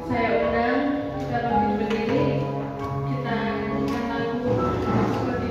Saya undang dalam berdiri kita nyanyikan lagu seperti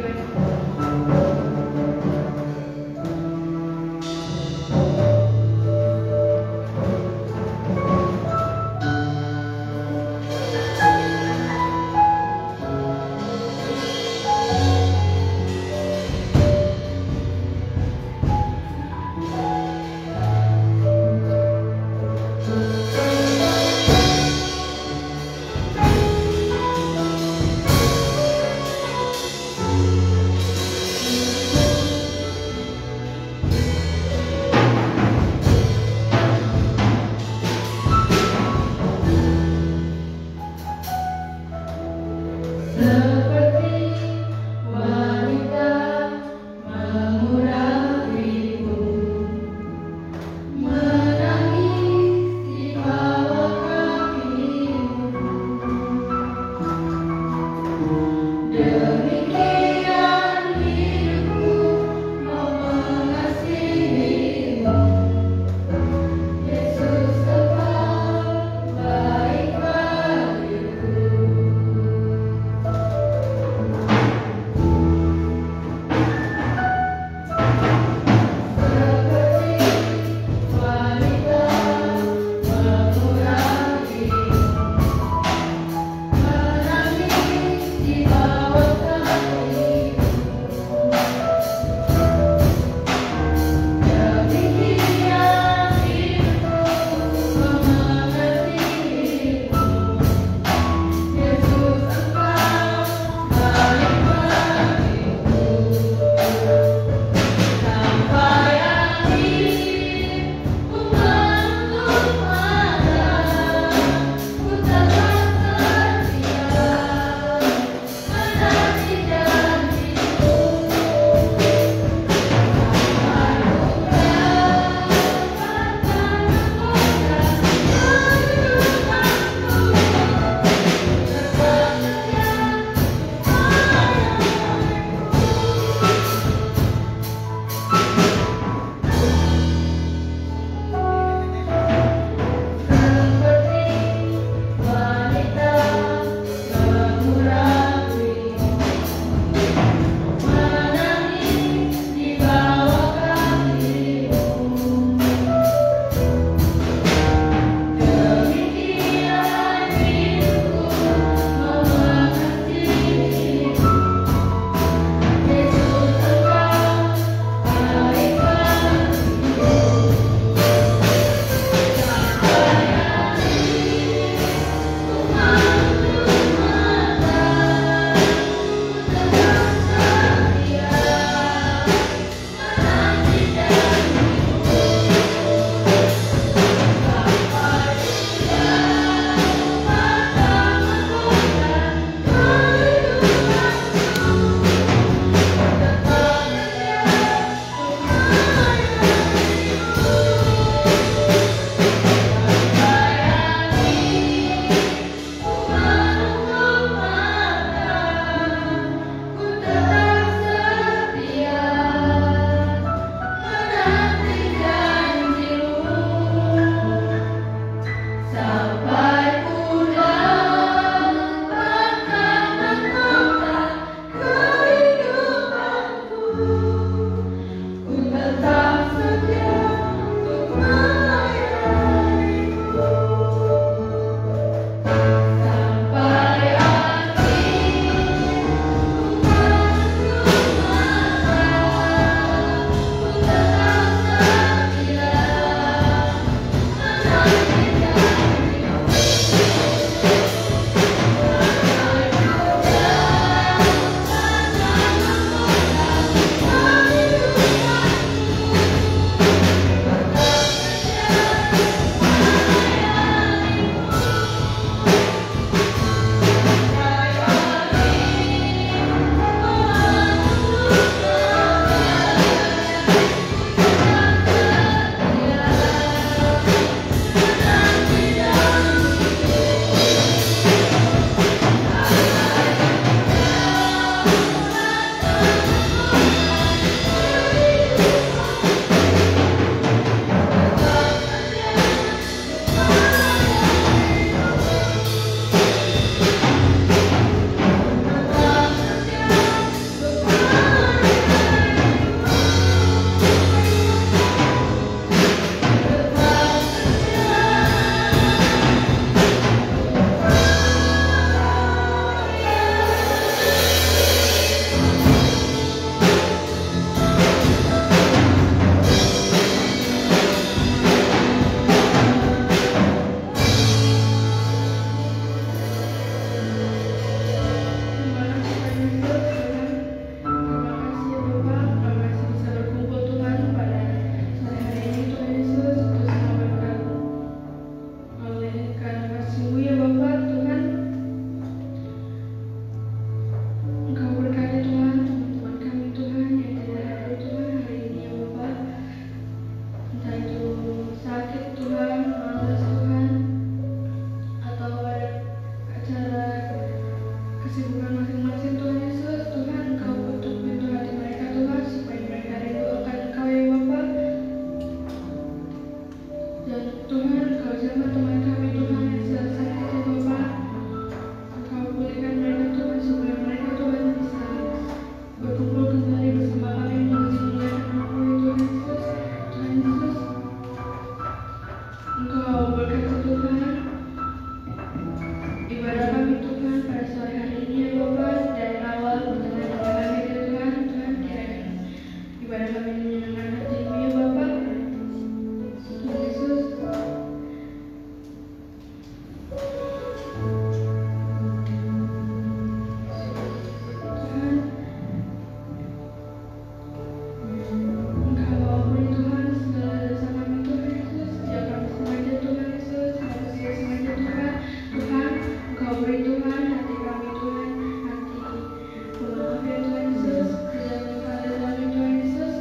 maaf ya Tuhan Yesus, tidak ada dalam Tuhan Yesus.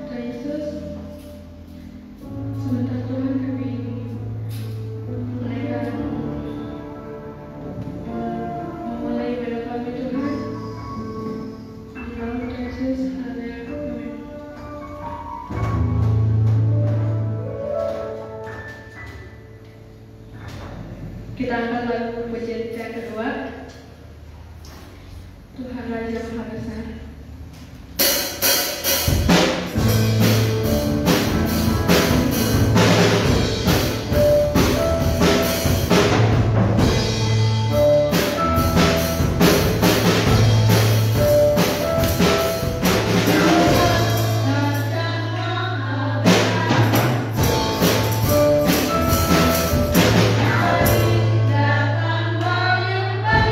Tuhan Yesus, sebentar Tuhan kami menaikkan memulai ibadah kami Tuhan. Di dalam Tuhan Yesus ada kami. Kita angkat lagu pujian yang kedua, Tuhan Raja Maha Besar. Kita akan menyembah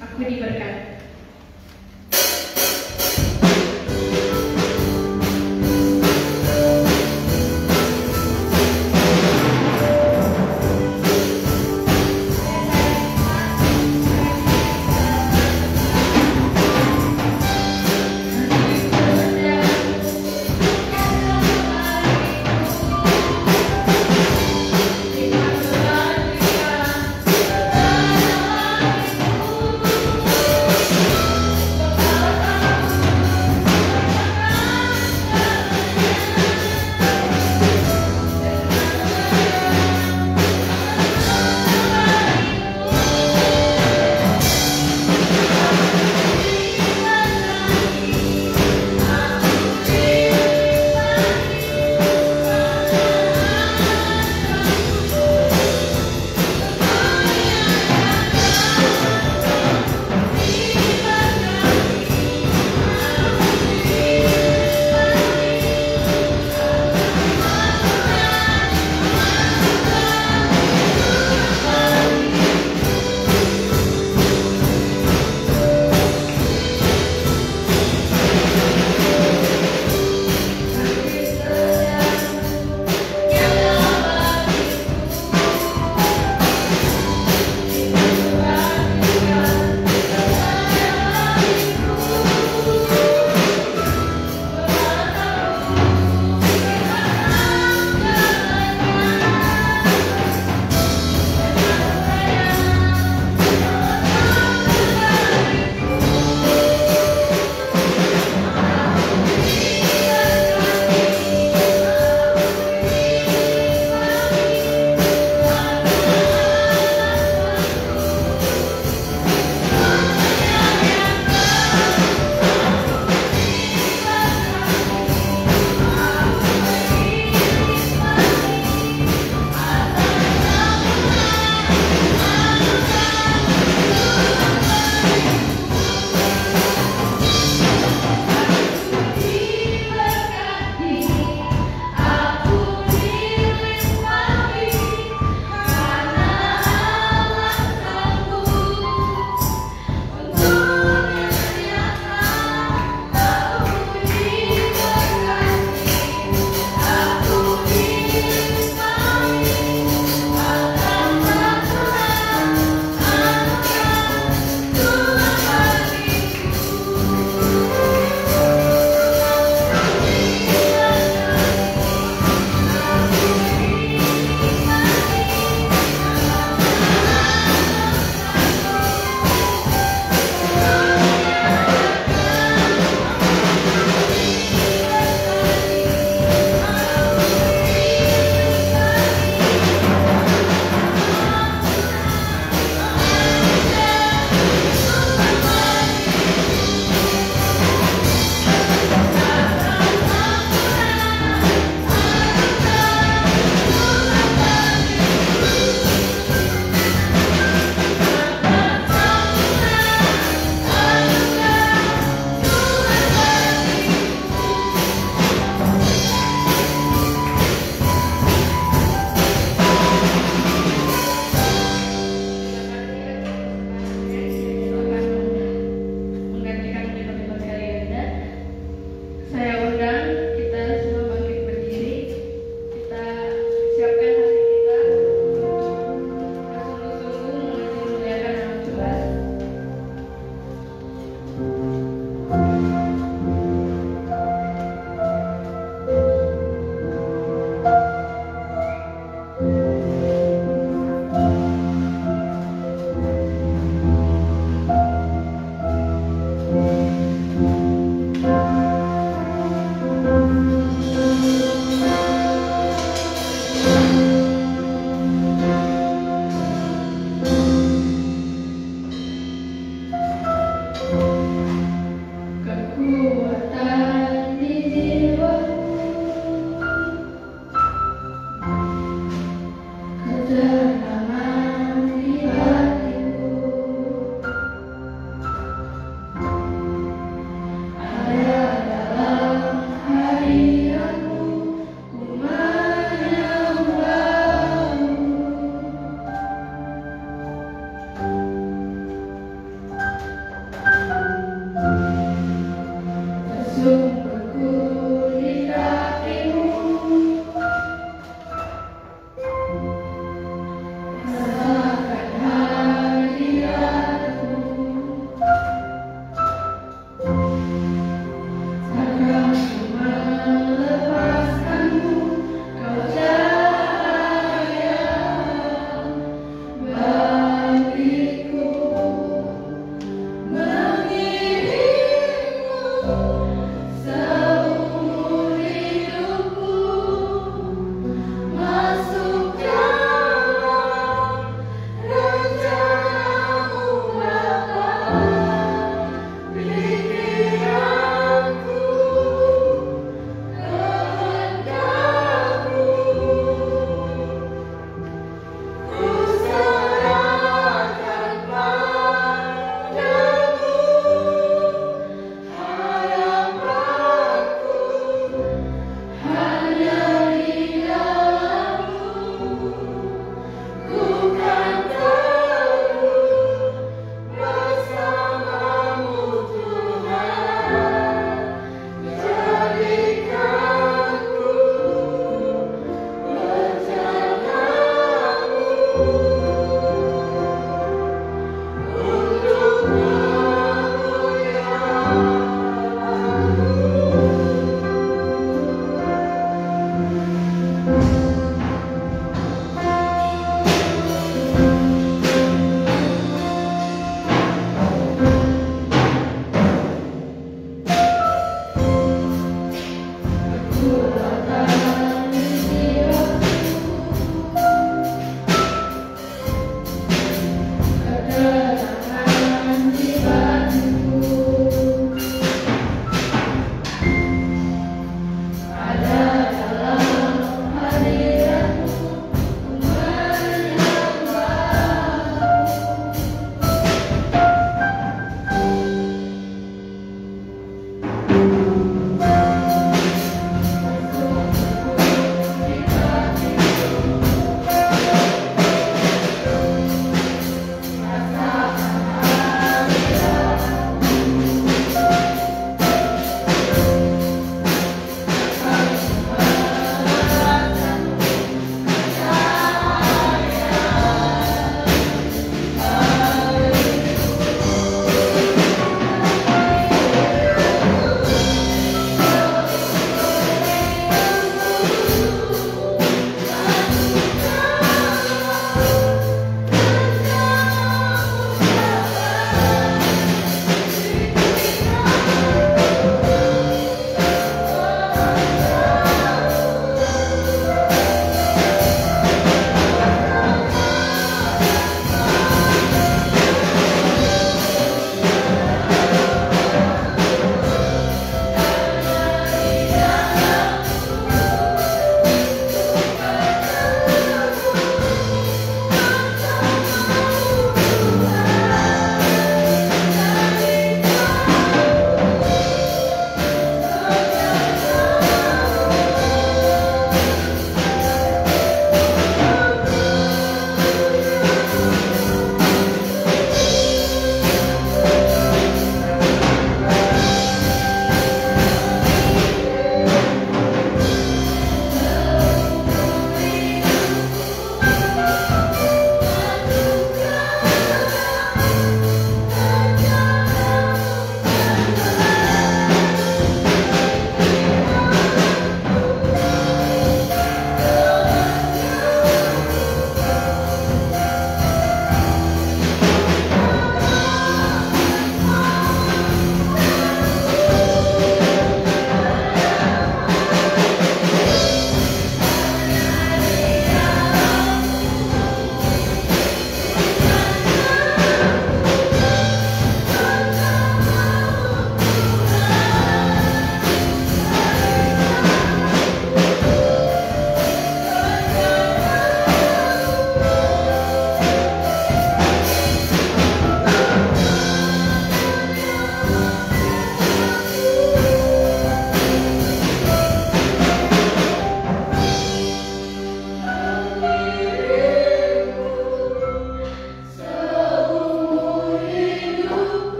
Aku diberkati.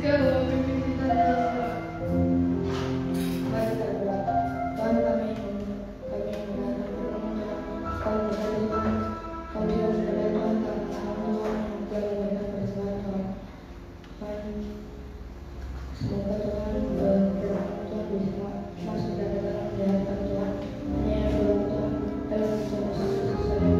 segala pimpin kita dalam doa. Mari kita berdoa. Tuhan kami menggunakan permohonan Kau berkati Tuhan. Kau jauh dari Tuhan karena Tuhan yang telah memberikan pada Tuhan Tuhan. Semoga Tuhan Tuhan bisa masuk dari dalam hadapan Tuhan. Hanya yang belum Tuhan dalam susah-susah saja.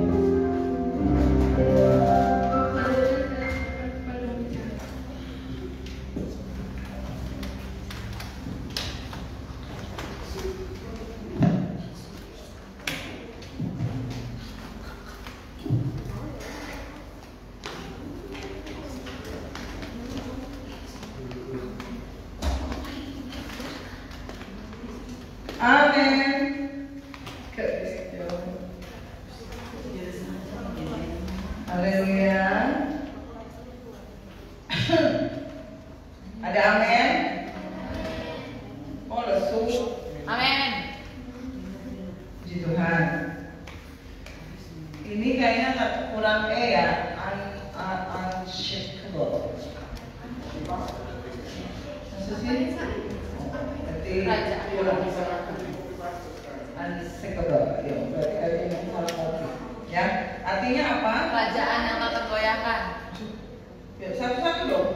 Amin. Haleluya. Ada amin? Oh, lesu. Amin. Puji Tuhan. Ini kayaknya kurang ya. Unshakable. Maksudnya? Berarti kurang unshakable. Ya, berarti ada yang salah kopi. Ya, artinya apa? Kerajaan yang tak tergoyahkan. Ya, satu-satu dong.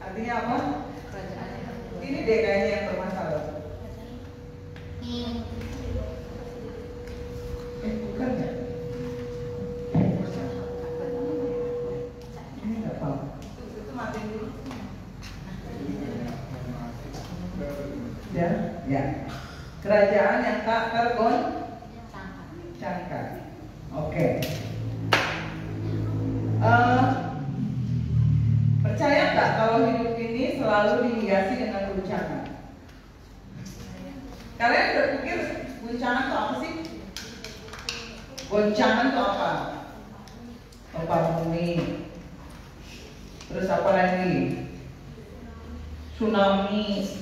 Artinya apa? Kerajaan yang Ini deh kayaknya yang bermasalah. Bukan ya? Ini nggak paham. Itu mati dulu. Ya, ya. Kerajaan yang tak tergoncangkan. Oke. Percaya nggak kalau hidup ini selalu dihiasi dengan guncangan? Kalian berpikir guncangan itu apa sih? Goncangan itu apa? Gempa bumi. Terus apa lagi? Tsunami.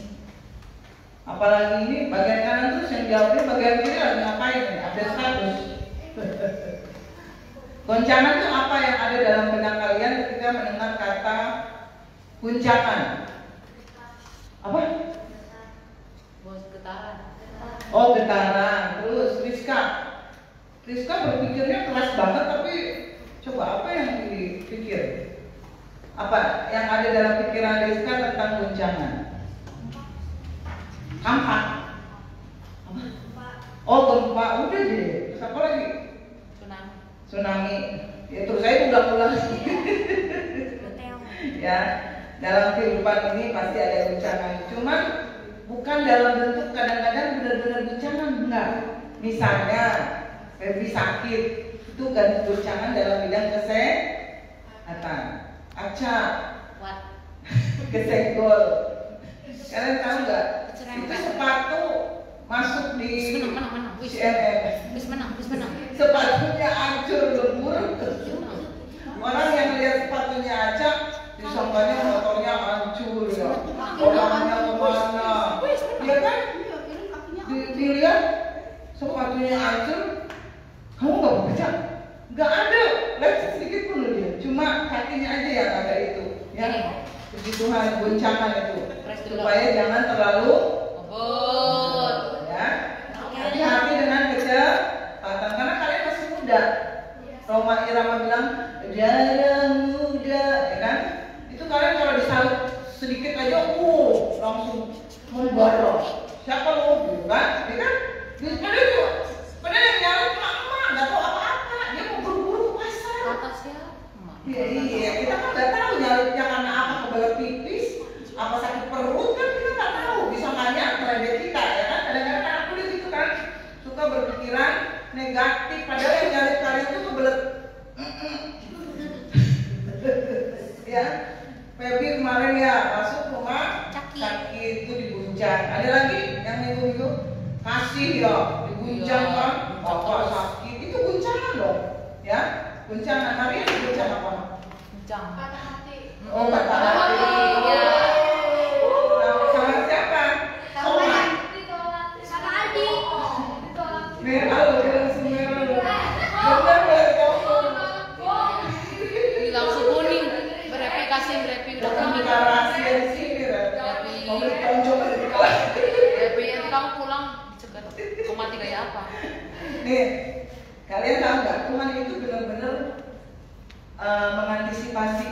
Apalagi ini bagian kanan terus yang jawabnya bagian kiri lagi ngapain nih? Update status. Goncangan itu apa yang ada dalam benak kalian ketika mendengar kata guncangan? Apa? bos getaran. Oh, getaran. Terus Rizka berpikirnya keras banget, tapi coba apa yang dipikir? Apa yang ada dalam pikiran Rizka tentang guncangan? Kampak. Oh, gempa. Udah deh. Terus apa lagi? Tsunami. Ya terus saya ulang-ulang. Ya, dalam kehidupan ini pasti ada guncangan. Cuman bukan dalam bentuk kadang-kadang benar-benar guncangan, enggak. Misalnya Febri sakit, itu kan guncangan dalam bidang kesehatan. Aca kesenggol. Kalian tahu nggak? Itu sepatu masuk di CNN. Sepatunya hancur lebur. Orang yang lihat sepatunya Aca, disangkanya motornya hancur ya. Orangnya kemana? Iya kan? Dilihat sepatunya hancur, kamu nggak baca? Nggak ada, lecet sedikit pun loh dia. Cuma kakinya aja yang ada itu. Ya, puji Tuhan, goncangan itu. Supaya jangan terlalu ya. Hati-hati dengan kecepatan karena kalian masih muda. Roma Irama bilang darah muda, ya kan? Itu kalian kalau disalut sedikit aja, langsung membara. Siapa lo, kan? Ya kan? Padahal yang nyalip emak nggak tahu apa-apa. Dia mau buru-buru ke pasar. Iya, kita kan nggak tahu nyalipnya karena apa, kebelet pipis, apa sakit perut kan kita nggak tahu. Bisa nanya terhadap kita, ya kan? Kadang-kadang anak kulit itu kan suka berpikiran negatif, padahal yang nyalip kalian itu kebelet. Ya, Febri kemarin ya masuk rumah sakit itu diguncang. Ada lagi yang minggu-minggu kasih ya diguncang kan, bapak sakit itu guncangan loh, ya guncangan. Maria diguncang apa? Guncang. Oh, patah hati. Sama siapa? Sama Aldi. Merah lo, dia langsung merah lo. Bener, Langsung kuning. Bereplikasi udah kuning. buka rahasia di sini, Ren. Mau beli tonjok aja di kelas. Tapi nanti kamu pulang dicegat. Kau mati kayak apa? Nih, kalian tahu nggak? Tuhan itu benar-benar mengantisipasi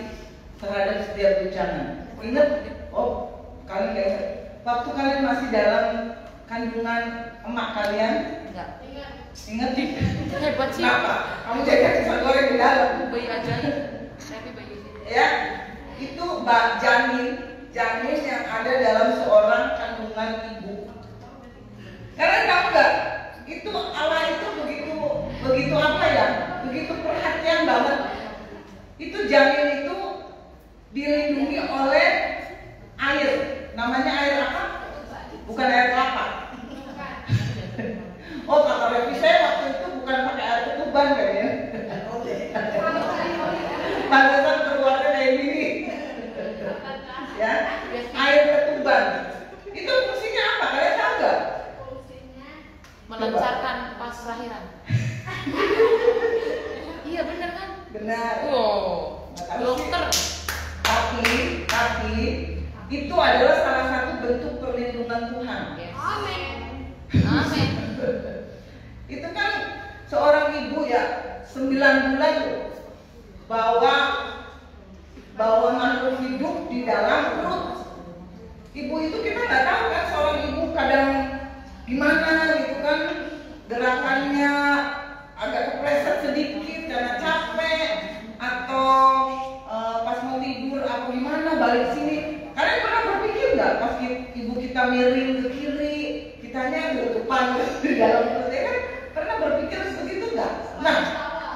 terhadap setiap bencana. Ingat, kalian nggak ingat? Waktu kalian masih dalam kandungan emak kalian, Enggak. ingat? Hebat sih. Kenapa? Kamu jaga pisang goreng di dalam. Bayi ajaib. Tapi bayi Ya, itu janin yang ada dalam seorang kandungan ibu. Kalian tahu nggak? Itu Allah itu begitu apa ya? Begitu perhatian banget. Itu janin itu dilindungi oleh air. Namanya air apa? Bukan air kelapa. Oh, kata Revi saya waktu itu bukan pakai air ketuban kayaknya. Pantesan keluarnya kayak gini. Ya, air ketuban. Itu fungsinya apa? Kalian tahu nggak? melancarkan pas lahiran. Iya benar kan? Benar. Wow. Nggak tahu sih. Dokter. Tapi itu adalah salah satu bentuk perlindungan Tuhan. Yes. Amin. Amin. Itu kan seorang ibu ya 9 bulan tuh bawa makhluk hidup di dalam perut. Ibu itu kita nggak tahu kan, seorang ibu kadang gimana gitu kan, gerakannya agak kepleset sedikit karena capek atau pas mau tidur apa gimana balik sini. Kalian pernah berpikir nggak pas ibu kita miring ke kiri, kitanya ke depan di dalam perut, ya kan? Pernah berpikir seperti itu nggak? Nah,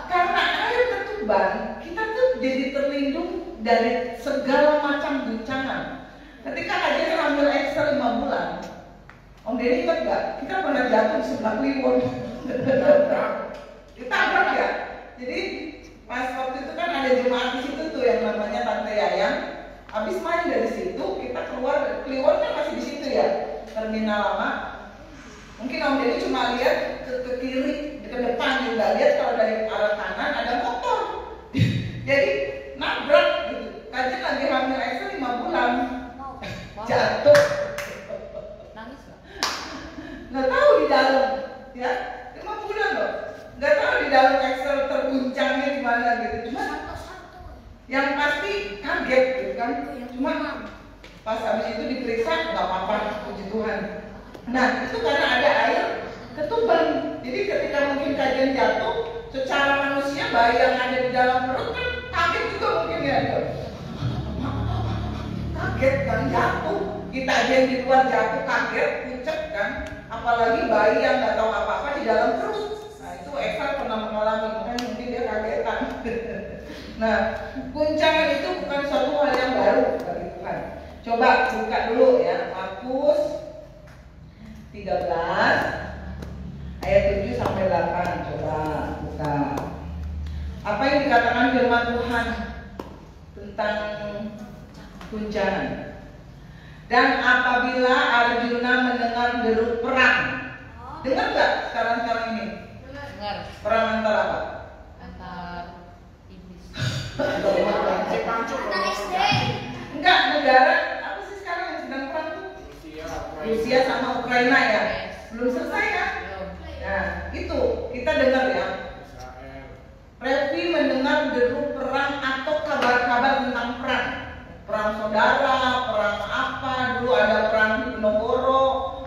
karena air ketuban, kita tuh jadi terlindung dari segala macam bencana. Ketika Hajar hamil Excel 5 bulan, Om Denny ingat nggak? Kita pernah jatuh di sebelah Kliwon. Ditabrak ya. Jadi pas waktu itu kan ada jemaat di situ tuh yang namanya Tante Yayang. Habis main dari situ, kita keluar. Kliwon kan masih di situ ya, terminal lama. Mungkin Om Denny cuma lihat ke kiri, ke depan, nggak lihat kalau dari arah kanan ada motor. Jadi nabrak gitu. Kajian lagi hamil Excel 5 bulan. Jatuh, Nangis nggak? nggak tahu di dalam, ya 5 bulan loh, nggak tahu di dalam Excel terguncangnya gimana gitu. Cuma yang pasti kaget gitu kan. Cuma pas habis itu diperiksa nggak apa-apa, puji Tuhan. Nah itu karena ada air ketuban. Jadi ketika mungkin kajian jatuh, secara manusia bayi yang ada di dalam perut kan kaget juga mungkin ya. Kaget kan, jatuh. Kita aja yang di luar jatuh kaget, pucet kan. Apalagi bayi yang nggak tahu apa-apa di dalam perut. Nah itu Eva pernah mengalami, makanya mungkin dia kagetan. Nah, guncangan itu bukan suatu hal yang baru bagi Tuhan. Coba buka dulu ya, Markus 13 ayat 7 sampai 8. Coba buka. Apa yang dikatakan firman Tuhan tentang guncangan? Dan apabila Arjuna mendengar deru perang, dengar nggak sekarang ini? Dengar. Perang antara apa? Antar iblis. Anak SD. Enggak, negara apa sih sekarang yang sedang perang tuh? Rusia sama Ukraina ya. Belum selesai kan? Belum. Nah, itu kita dengar ya. Revi mendengar deru perang atau kabar-kabar tentang perang. Perang saudara, perang apa, dulu ada perang di Penogoro,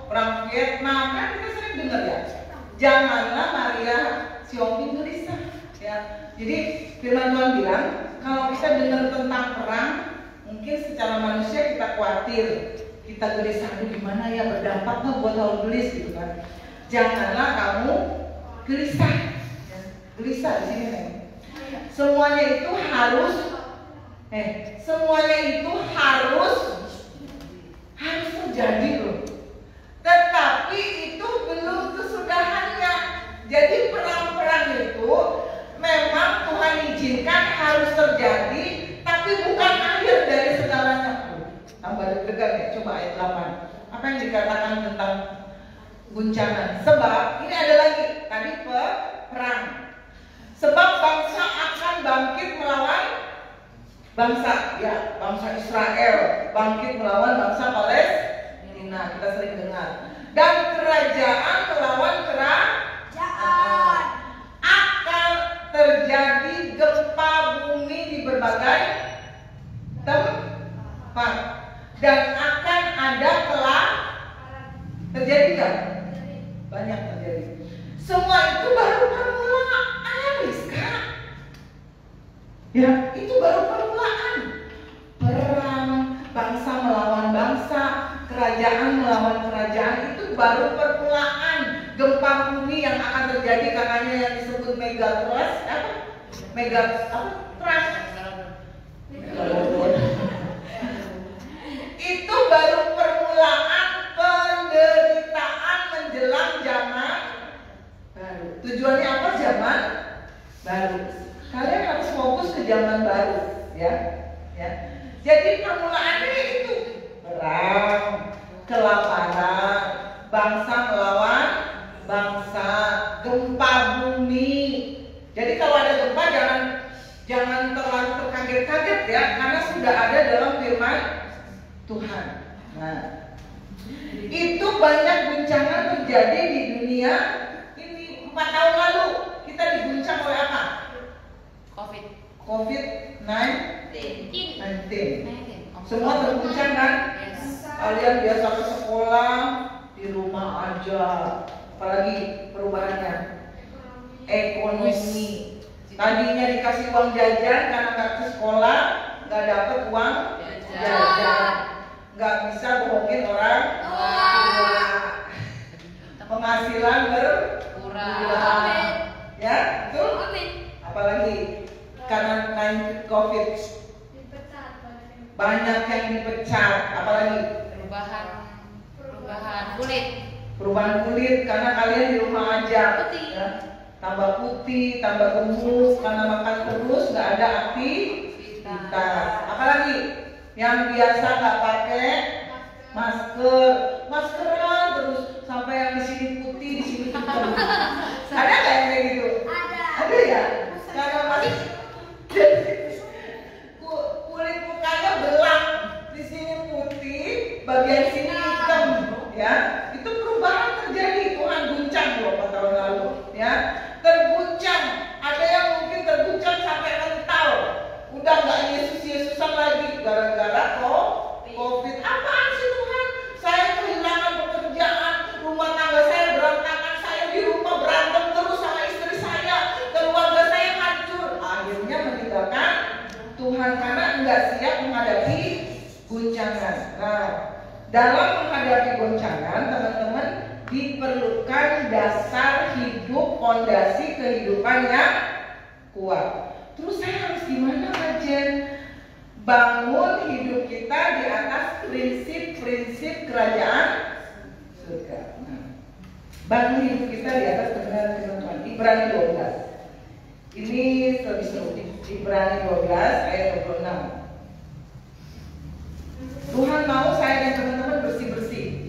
perang Vietnam, kan kita sering dengar ya. Janganlah Maria Siomping gelisah ya. Jadi firman Tuhan bilang, kalau kita dengar tentang perang, mungkin secara manusia kita khawatir, kita gelisah, aduh gimana ya, berdampak nggak buat lalu gelis gitu kan. Janganlah kamu gelisah ya. Gelisah di sini nih. Semuanya itu harus terjadi loh. Tetapi itu belum kesudahannya. Jadi perang-perang itu memang Tuhan izinkan harus terjadi, tapi bukan akhir dari segalanya. Tambah deg-degan ya, coba ayat 8. Apa yang dikatakan tentang guncangan? Sebab ini ada lagi tadi perang. Sebab bangsa akan bangkit melawan bangsa Israel bangkit melawan bangsa Palestina, kita sering dengar. Dan kerajaan melawan kerajaan. Akan terjadi gempa bumi di berbagai tempat dan akan ada terjadi kan? Banyak terjadi. Semua itu baru permulaan, Rizka. Ya, itu baru permulaan. Perang bangsa melawan bangsa, kerajaan melawan kerajaan, itu baru permulaan. Gempa bumi yang akan terjadi katanya yang disebut megatrust, itu baru permulaan penderitaan menjelang zaman baru. Tujuannya apa? Zaman baru. Kalian harus fokus ke zaman baru, ya. Jadi permulaannya itu perang, kelaparan, bangsa melawan bangsa, gempa bumi. Jadi kalau ada gempa jangan terlalu terkaget-kaget ya, karena sudah ada dalam firman Tuhan. Nah, itu banyak guncangan terjadi di dunia ini. 4 tahun lalu kita diguncang oleh apa? COVID-19. Semua terguncang kan? Kalian biasa ke sekolah, di rumah aja. Apalagi perubahannya ekonomi. Tadinya dikasih uang jajan karena nggak ke sekolah, nggak dapet uang jajan, nggak bisa bohongin orang tua, penghasilan berkurang, ya itu. Apalagi karena COVID, banyak yang dipecat, apalagi perubahan kulit karena kalian di rumah aja, ya. Tambah putih, tambah gemuk karena makan terus, nggak ada aktivitas. Apalagi yang biasa nggak pakai maskeran terus sampai yang di sini putih, di sini hitam. Ada nggak yang kayak gitu? Ada ya. Karena masih kulit mukanya belang, di sini putih, bagian sini hitam, ya. Itu perubahan terjadi. Tuhan guncang 4 tahun lalu, ya. Terguncang, ada yang mungkin terguncang sampai mental, udah nggak Yesusan lagi gara-gara COVID. Apaan sih Tuhan? Saya kehilangan pekerjaan, rumah tangga saya berantakan, saya di rumah berantem terus sama istri saya, keluarga saya hancur. Akhirnya meninggalkan Tuhan karena nggak siap menghadapi guncangan. Nah, dalam menghadapi goncangan, teman-teman, diperlukan dasar hidup, fondasi kehidupan yang kuat. Terus saya harus gimana, Jen? Bangun hidup kita di atas prinsip-prinsip kerajaan surga. Bangun hidup kita di atas kebenaran firman Tuhan. Ibrani 12. Ini lebih seru. Ibrani 12 ayat 26. Tuhan mau saya dan teman-teman bersih-bersih.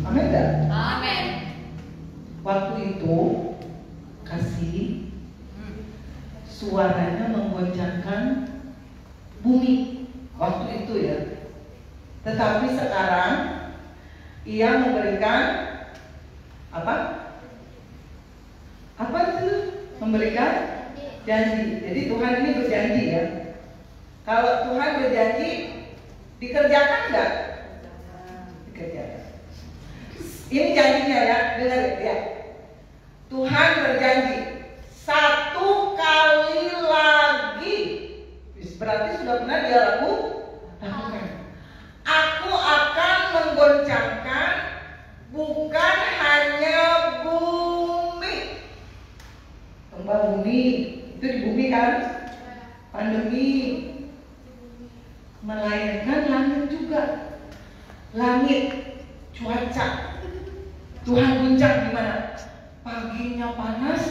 Amin enggak? Amin. Waktu itu kasih suaranya menggoncangkan bumi waktu itu ya. Tetapi sekarang ia memberikan apa? Apa itu? Memberikan janji. Jadi Tuhan ini berjanji ya. Kalau Tuhan berjanji, dikerjakan enggak? Dikerjakan. Ini janjinya ya, dengar ya. Tuhan berjanji 1 kali lagi. Berarti sudah pernah dia lakukan. Aku akan menggoncangkan bukan hanya bumi. Gempa bumi, itu di bumi kan? Pandemi, melainkan langit juga. Langit, cuaca. Tuhan guncang gimana? Paginya panas,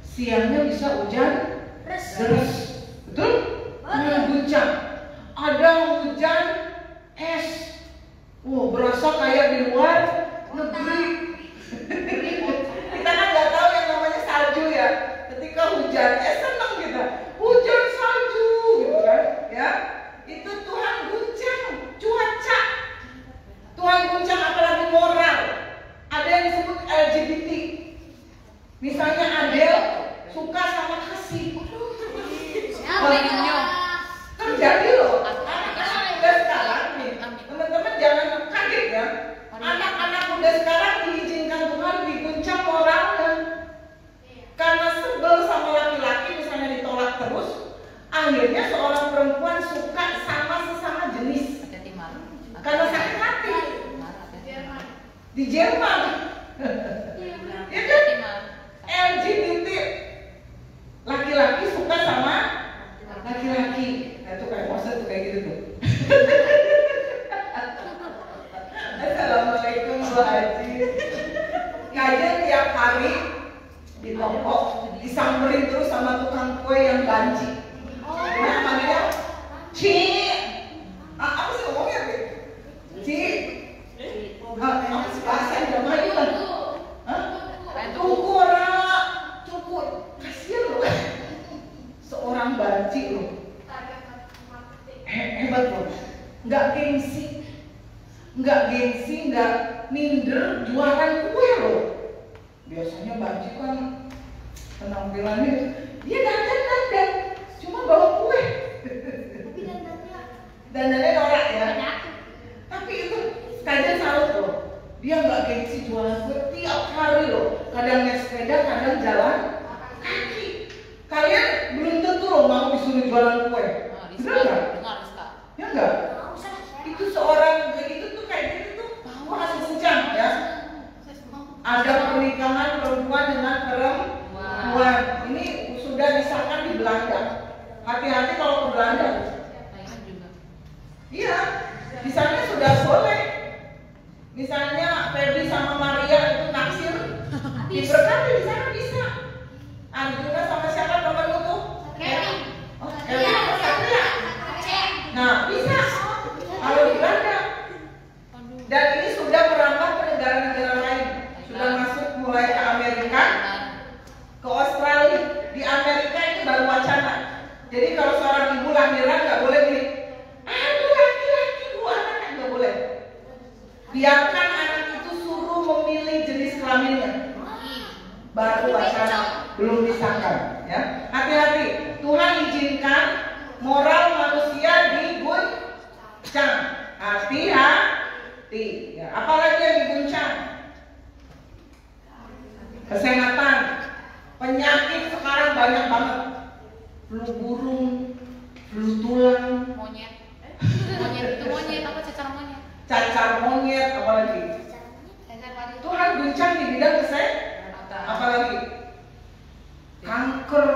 siangnya bisa hujan deras. Betul? Tuhan guncang. Ada hujan es. Berasa kayak di luar negeri. Kita kan nggak tahu yang namanya salju ya. Ketika hujan es senang kita. Hujan salju. Gitu. akhirnya seorang perempuan suka sama sesama jenis Hati-hati malu. karena sakit hati. Di Jerman ya kan, LGBT, laki-laki suka sama laki-laki. Nah, itu kayak puasa tuh kayak gitu tuh. Assalamualaikum Bu Haji. Kajian tiap hari di toko disamperin terus sama tukang kue yang banci. Nah, manggilnya Ci. Apa sih ngomongnya? Ci. Apa sih bahasa Indonesia lah? Cukur. Kasian loh. Seorang banci loh. Hebat loh. Nggak gengsi, nggak minder jualan kue loh. Biasanya banci kan penampilannya dia dandan, cuma bawa kue. Dandannya norak ya. Tapi itu kadang salut loh. Dia nggak gengsi jualan kue tiap hari loh. Kadang naik sepeda, kadang jalan kaki. Kalian belum tentu loh mau disuruh jualan kue. Benar nggak? Ya nggak? Itu seorang kayak gitu tuh kayak gitu tuh harus kencang ya. Ada pernikahan perempuan dengan perempuan. Ini sudah disahkan di Belanda. Hati-hati kalau ke Belanda. Iya, di sana sudah boleh. Misalnya Feby sama Maria itu naksir, diberkati di sana bisa. Arjuna sama siapa temanmu tuh? Kevin. Oh, Kevin sama Satria. Nah, bisa. Kalau di Belanda. Dan ini sudah merambah ke negara-negara lain. Sudah masuk mulai ke Amerika, ke Australia. Di Amerika itu baru wacana. Jadi kalau seorang ibu lahiran nggak boleh beli. Aduh, laki-laki bu anaknya nggak boleh. Biarkan anak itu suruh memilih jenis kelaminnya. Baru wacana, belum disahkan. Ya, hati-hati. Tuhan izinkan moral manusia diguncang. Hati-hati. Ya, apalagi yang diguncang? Kesehatan, penyakit sekarang banyak banget. Flu burung, flu tulang, Monyet itu monyet apa cacar monyet? cacar monyet, apalagi. Tuhan guncang di bidang kesehatan, apalagi kanker,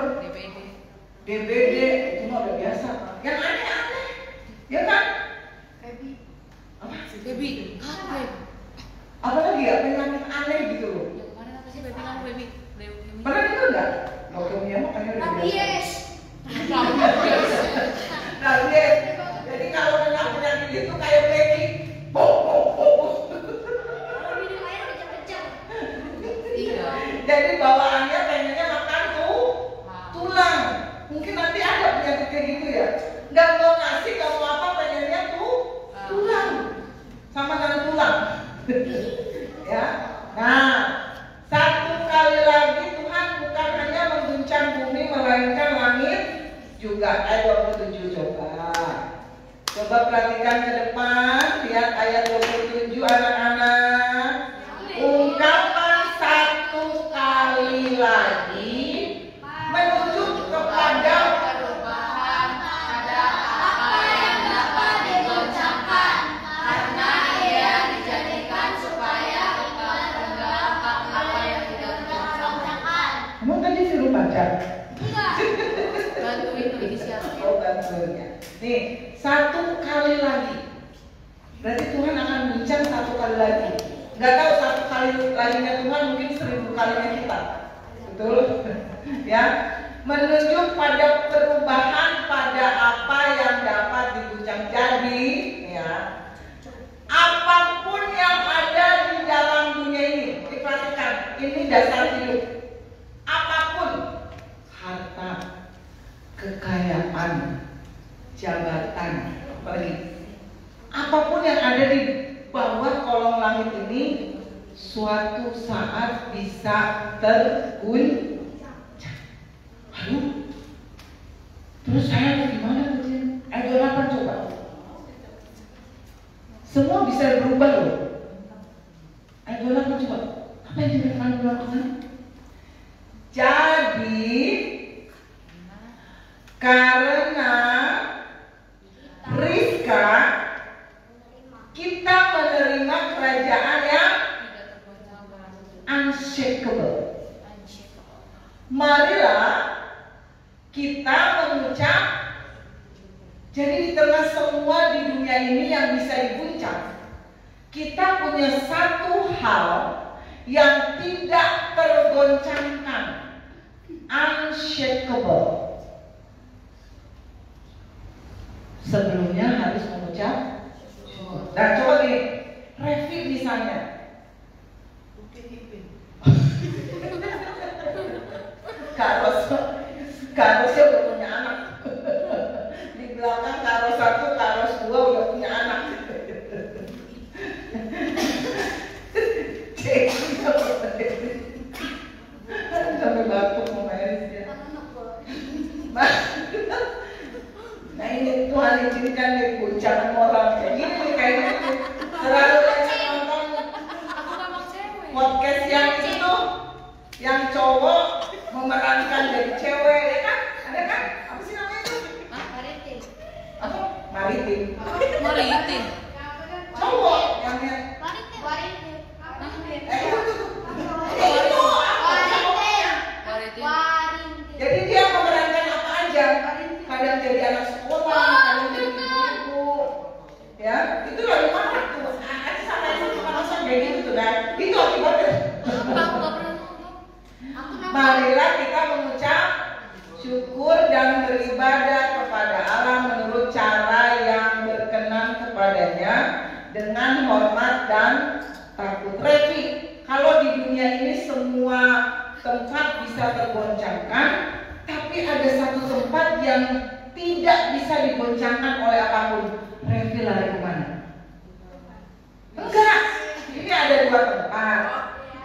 DBD, itu mah udah biasa. Yang aneh-aneh, ya kan? Apa? Baby. Apalagi ya penyakit aneh gitu loh. Yang kemarin apa sih baby kamu baby? Pernah dengar nggak? Leukemia mah kayaknya udah biasa. Rabies. Jadi kalau kena penyakit itu kayak Becky. Iya. Jadi bawaannya pengennya makan tulang. Mungkin nanti ada penyakit kayak gitu ya. Nggak mau nasi, nggak mau apa, pengennya tulang. Sama dengan tulang. Ya. Nah, satu kali lagi Tuhan bukan hanya mengguncang bumi, melainkan langit juga. Ayat 27 coba. Coba perhatikan ke depan, lihat ayat 27 anak-anak. Ungkapan satu kali lagi menuju kepada Perubahan ada apa yang dapat digoncangkan karena ia dijadikan supaya menggerakkan apa yang tidak digoncangkan. Emang tadi suruh baca? Bantuin inisiatif. Oh, bantunya. Nih, satu kali lagi. Berarti Tuhan akan guncang satu kali lagi. Gak tahu satu kali laginya Tuhan mungkin 1000 kalinya kita. Betul? Ya. Menunjuk pada perubahan pada apa yang dapat diguncang. Jadi, ya. Apapun yang ada di dalam dunia ini, diperhatikan, ini dasar hidup. Apapun, harta, kekayaan, jabatan, apalagi apapun yang ada di bawah kolong langit ini suatu saat bisa terguncang. Lalu terus saya gimana kecil? Ayat 8 coba. Semua bisa berubah loh. Ayat 8 coba. Apa yang dikatakan Tuhan? Jadi karena Jadi di tengah semua di dunia ini yang bisa diguncang, kita punya satu hal yang tidak tergoncangkan, unshakable. Sebelumnya harus mengucap syukur. Nah coba nih, Revi misalnya, Karosnya udah punya anak. Di belakang Karos 1, Karos 2 udah punya anak. Sampai batuk mau main dia. Nah ini Tuhan izinkan nih guncangan moral kayak gini nih kayaknya tuh. Selalu banyak nonton podcast yang itu, yang cowok memerankan jadi cewek, ya kan? Ada kan? Apa sih namanya itu? Maritim. Apa? Maritim. Maritim. Cowok yang jadi dia memerankan apa aja, kadang jadi anak sekolah, kadang jadi ibu-ibu, ya itu lagi marah tuh, sama itu kepanasan kayak gitu tuh kan, itu akibatnya. Marilah kita mengucap syukur dan beribadah kepada Allah menurut cara yang berkenan kepadanya dengan hormat dan takut. Revi, kalau di dunia ini semua tempat bisa tergoncangkan, tapi ada satu tempat yang tidak bisa digoncangkan oleh apapun. Revi lari kemana? Enggak, ini ada dua tempat.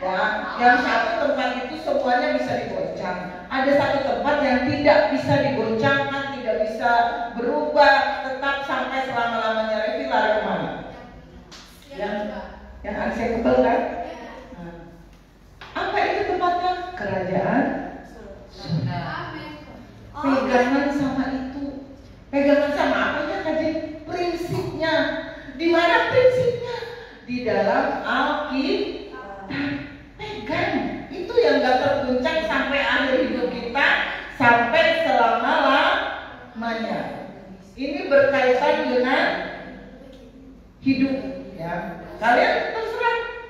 Ya, yang satu tempat itu semuanya bisa digoncang. Ada satu tempat yang tidak bisa digoncangkan, tidak bisa berubah, tetap sampai selama-lamanya. Revi lari kemana? Yang unshakable kan? Nah, apa itu tempatnya? Kerajaan surga. Pegangan sama itu. Pegangan sama apanya kajian? Prinsipnya. Di mana prinsipnya? Di dalam Alkitab. Pegang. Itu yang gak terguncang sampai akhir hidup kita, sampai selama-lamanya. Ini berkaitan dengan hidup, ya. Kalian terserah.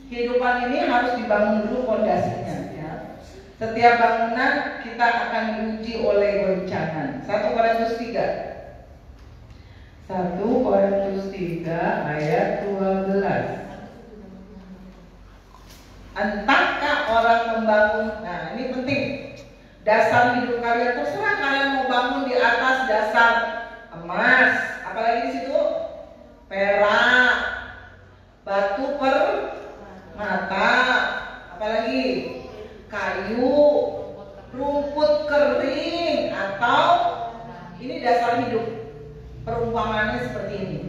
Kehidupan ini harus dibangun dulu fondasinya, ya. Setiap bangunan kita akan diuji oleh goncangan. 1 Korintus 3. 1 Korintus 3 ayat 12. Entahkah orang membangun, nah ini penting, dasar hidup kalian terserah kalian mau bangun di atas dasar emas, apalagi di situ perak, batu permata, apalagi kayu, rumput kering, atau ini dasar hidup. Perumpamaannya seperti ini,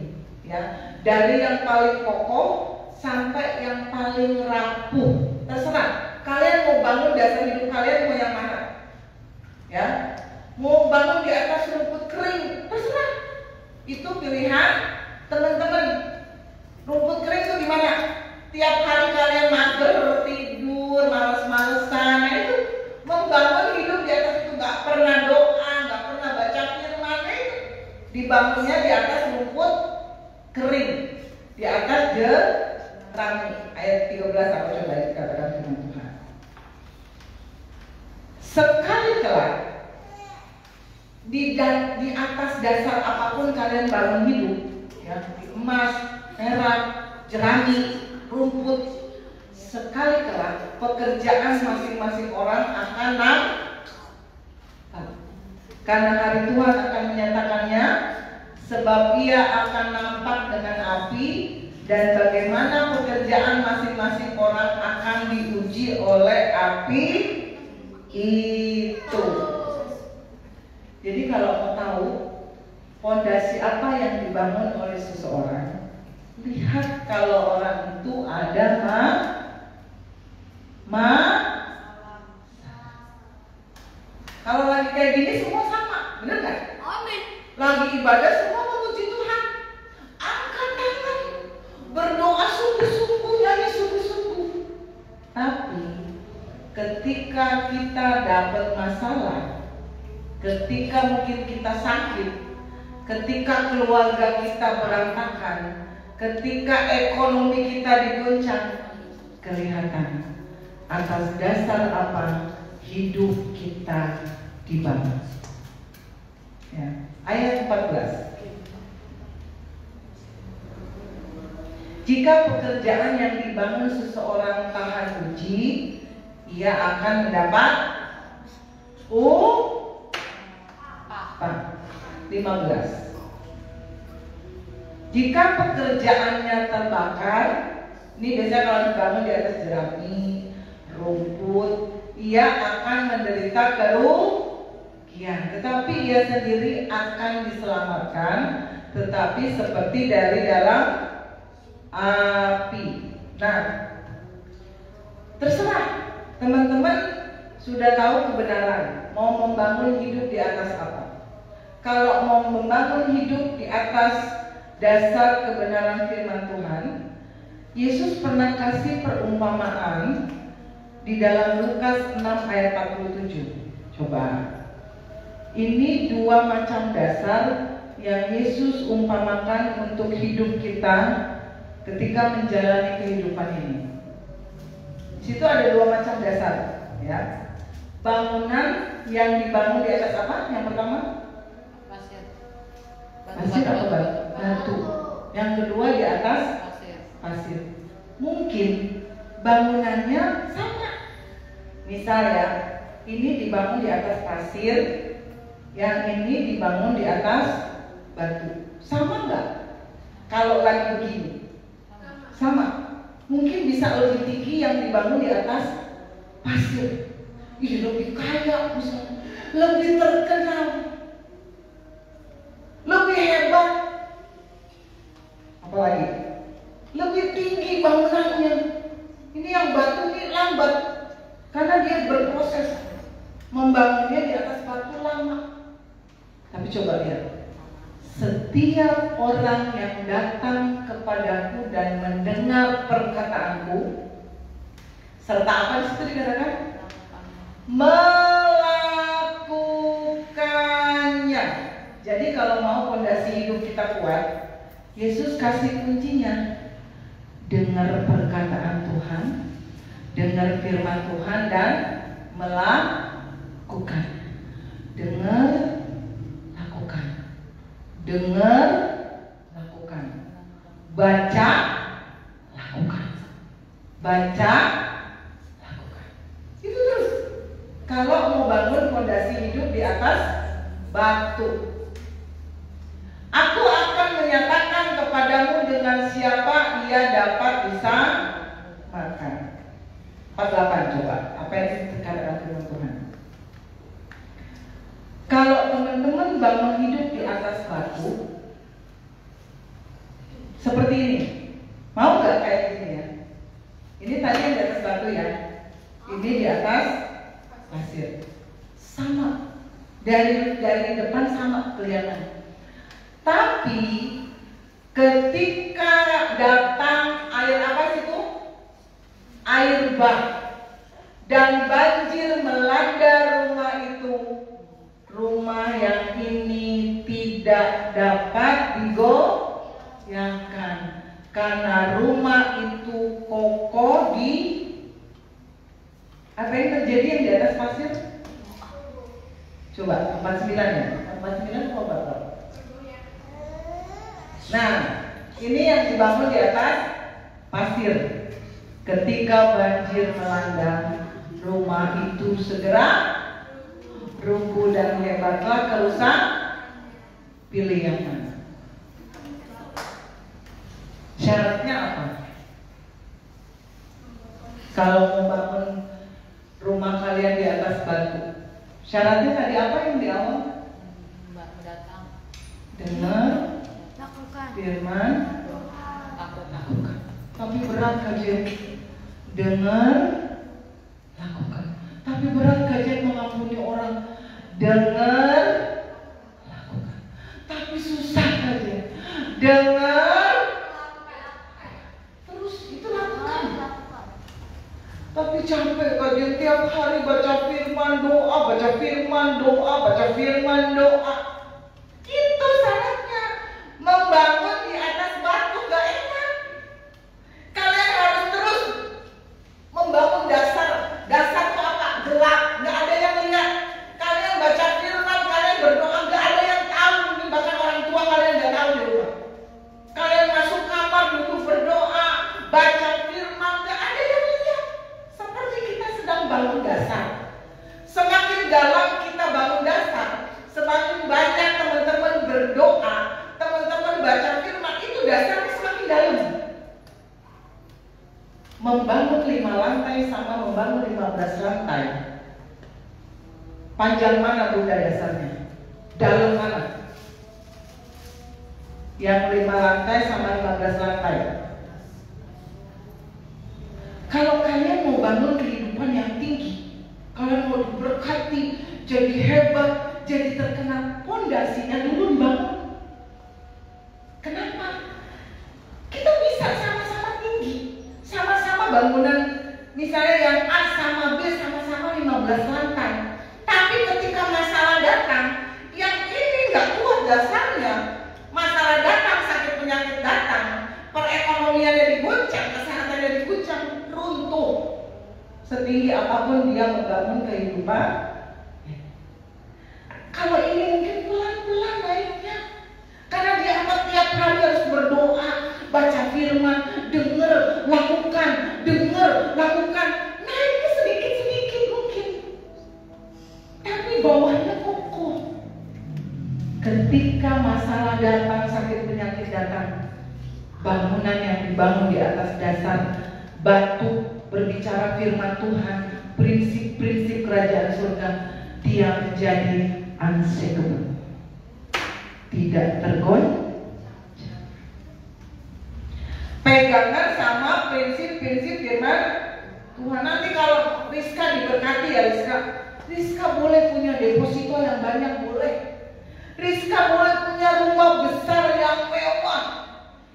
ya, dari yang paling kokoh sampai yang paling rapuh, terserah. Kalian mau bangun dasar hidup kalian mau yang mana? Ya, mau bangun di atas rumput kering, terserah. Itu pilihan teman-teman. Rumput kering itu gimana? Tiap hari kalian mager, tidur, males-malesan, nah itu membangun hidup di atas itu, nggak pernah doa, nggak pernah baca firman, itu dibangunnya di atas rumput kering, di atas jerami. Ayat 13 apa coba dikatakan firman Tuhan. Sekali kelak di atas dasar apapun kalian bangun hidup, ya, emas, perak, jerami, rumput, sekali kelak pekerjaan masing-masing orang akan nampak. Karena hari Tuhan akan menyatakannya, sebab ia akan nampak dengan api, dan bagaimana pekerjaan masing-masing orang akan diuji oleh api itu. Jadi kalau mau tahu fondasi apa yang dibangun oleh seseorang, lihat kalau orang itu ada kalau lagi kayak gini semua sama, benar nggak? Amin. Lagi ibadah semua memuji Tuhan, angkat tangan, berdoa sungguh-sungguh, nyanyi sungguh-sungguh. Tapi ketika kita dapat masalah, ketika mungkin kita sakit, ketika keluarga kita berantakan, ketika ekonomi kita diguncang, kelihatan atas dasar apa hidup kita dibangun. Ya. Ayat 14. Jika pekerjaan yang dibangun seseorang tahan uji, ia akan mendapat upah. 15. Jika pekerjaannya terbakar, ini biasanya kalau dibangun di atas jerami, rumput, ia akan menderita kerugian, tetapi ia sendiri akan diselamatkan, tetapi seperti dari dalam api. Nah, terserah teman-teman sudah tahu kebenaran, mau membangun hidup di atas apa. Kalau mau membangun hidup di atas dasar kebenaran firman Tuhan, Yesus pernah kasih perumpamaan di dalam Lukas 6 ayat 47. Coba. Ini dua macam dasar yang Yesus umpamakan untuk hidup kita ketika menjalani kehidupan ini. Di situ ada dua macam dasar, ya. Bangunan yang dibangun di atas apa? Yang pertama? Pasir atau batu. Yang kedua di atas pasir. Mungkin bangunannya sama. Misalnya, ini dibangun di atas pasir, yang ini dibangun di atas batu. Sama nggak? Kalau lagi begini, sama. Mungkin bisa lebih tinggi yang dibangun di atas pasir. Ih, lebih kaya, misalnya, lebih terkenal, lebih hebat, apalagi lebih tinggi bangunannya. Ini yang batu ini lambat karena dia berproses membangunnya di atas batu lama. Tapi coba lihat, setiap orang yang datang kepadaku dan mendengar perkataanku, serta apa di situ dikatakan? Melakukannya. Jadi kalau mau fondasi hidup kita kuat, Yesus kasih kuncinya. Dengar perkataan Tuhan, dengar firman Tuhan dan melakukan. Dengar, lakukan. Dengar, lakukan. Baca, lakukan. Baca, lakukan. Itu terus. Kalau mau bangun fondasi hidup di atas batu, aku akan menyatakan kepadamu dengan siapa ia dapat bisa makan. 48 coba. Apa yang dikatakan firman Tuhan? Kalau teman-teman bangun hidup di atas batu, seperti ini, mau nggak kayak gini ya? Ini tadi yang di atas batu ya, ini di atas pasir, sama. Dari depan sama kelihatan. Tapi ketika datang air apa situ? Air bah, dan banjir melanda rumah itu, rumah yang ini tidak dapat digoyahkan karena rumah itu kokoh di. Apa yang terjadi yang di atas pasir? Coba 49 ya. 49 apa? Nah, ini yang dibangun di atas pasir. Ketika banjir melanda, rumah itu segera runtuh dan hebatlah kerusak. Pilih yang mana? Syaratnya apa? Kalau mau bangun rumah kalian di atas batu, syaratnya tadi apa yang di awal? Mendatang. Dengar, Lakukan. firman, Lakukan. tapi berat kajian. Dengar, lakukan. Tapi berat kajian mengampuni orang. Dengar, lakukan. Tapi susah kajian. Dengar, terus itu lakukan. Tapi capek kajian tiap hari baca firman doa, baca firman doa, baca firman doa. Itu syarat. membangun 5 lantai sama membangun 15 lantai. Panjang mana Bunda dasarnya? Dalam mana? Yang 5 lantai sama 15 lantai. Kalau kalian mau bangun kehidupan yang tinggi, kalian mau diberkati, jadi hebat, jadi terkenal, pondasinya dulu bangun. Kenapa? Kita bisa sama-sama tinggi, sama-sama bangunan, misalnya yang A sama B sama-sama 15 lantai. Tapi ketika masalah datang, yang ini nggak kuat dasarnya, masalah datang, sakit penyakit datang, perekonomiannya diguncang, kesehatannya diguncang, runtuh. Setinggi apapun dia membangun kehidupan. Kalau ini mungkin pelan-pelan naiknya, karena dia amat tiap hari harus berdoa, baca firman, dengar, lakukan, naiknya sedikit-sedikit mungkin. Tapi bawahnya kokoh. Ketika masalah datang, sakit penyakit datang, bangunan yang dibangun di atas dasar batu, berbicara firman Tuhan, prinsip-prinsip kerajaan surga, dia menjadi unshakable, tidak tergoncang. Pegangan sama prinsip-prinsip firman Tuhan. Nanti kalau Rizka diberkati ya, Rizka boleh punya deposito yang banyak, boleh. Rizka boleh punya rumah besar yang mewah.